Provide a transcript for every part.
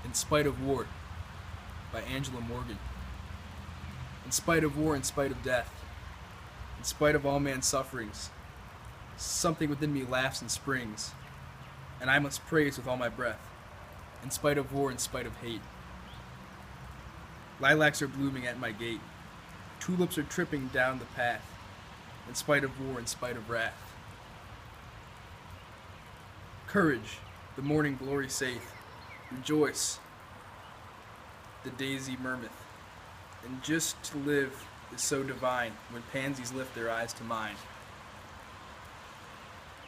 In Spite of War by Angela Morgan. In spite of war, in spite of death, in spite of all man's sufferings, something within me laughs and springs, and I must praise with all my breath. In spite of war, in spite of hate. Lilacs are blooming at my gate. Tulips are tripping down the path. In spite of war, in spite of wrath. Courage, the morning glory saith. Rejoice, the daisy murmureth. And just to live is so divine when pansies lift their eyes to mine.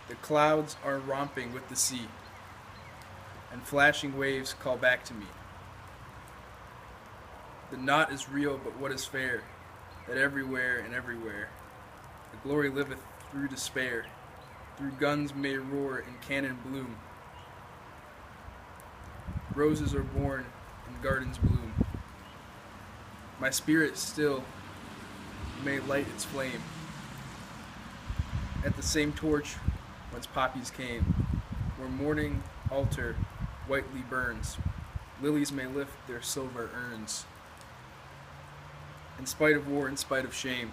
The clouds are romping with the sea, and flashing waves call back to me. The not is real, but what is fair, that everywhere and everywhere, the glory liveth through despair, through guns may roar and cannon bloom. Roses are born and gardens bloom. My spirit still may light its flame at the same torch whence poppies came, where morning altar whitely burns, lilies may lift their silver urns. In spite of war, in spite of shame,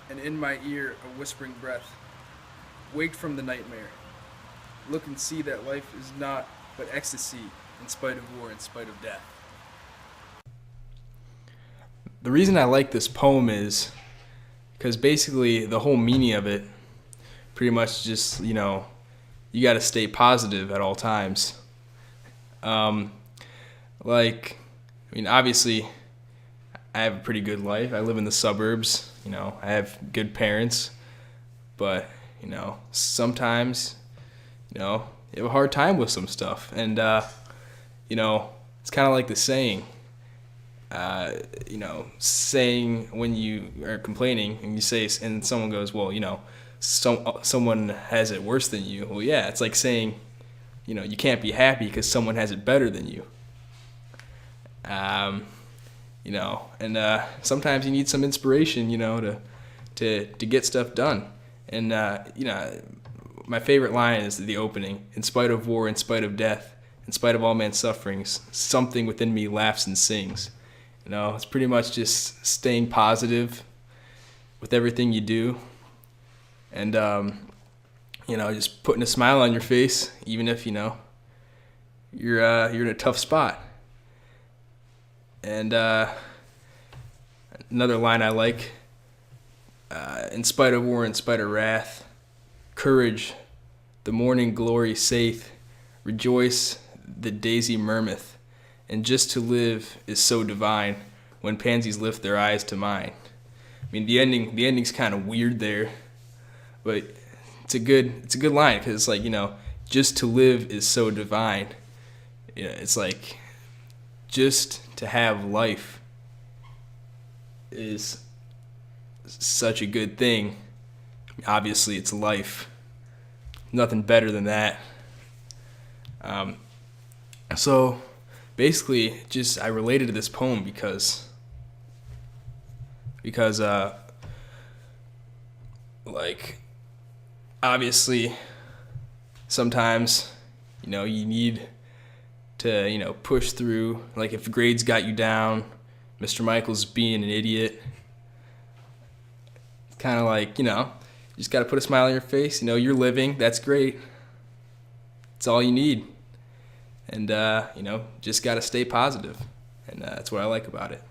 and in my ear a whispering breath, wake from the nightmare, look and see that life is not but ecstasy, in spite of war, in spite of death. The reason I like this poem is because basically the whole meaning of it pretty much just, you got to stay positive at all times. Obviously, I have a pretty good life. I live in the suburbs. I have good parents. But, sometimes, you have a hard time with some stuff. And, it's kind of like the saying, saying when you are complaining and you say, and someone goes, well, someone has it worse than you. Well, yeah, it's like saying, you can't be happy because someone has it better than you. Sometimes you need some inspiration, to get stuff done. And, my favorite line is the opening. In spite of war, in spite of death, in spite of all man's sufferings, something within me laughs and sings. It's pretty much just staying positive with everything you do. And, just putting a smile on your face, even if, you're in a tough spot. And another line I like, in spite of war, in spite of wrath, courage, the morning glory saith, rejoice, the daisy murmureth, and just to live is so divine when pansies lift their eyes to mine. The ending's kind of weird there, but it's a good line because it's like, just to live is so divine. It's like just to have life is such a good thing. Obviously, it's life. Nothing better than that. So basically, I related to this poem because obviously sometimes, you need to, push through. Like if grades got you down, Mr. Michael's being an idiot. It's kind of like, you just got to put a smile on your face. You're living. That's great. It's all you need. And, just got to stay positive. And that's what I like about it.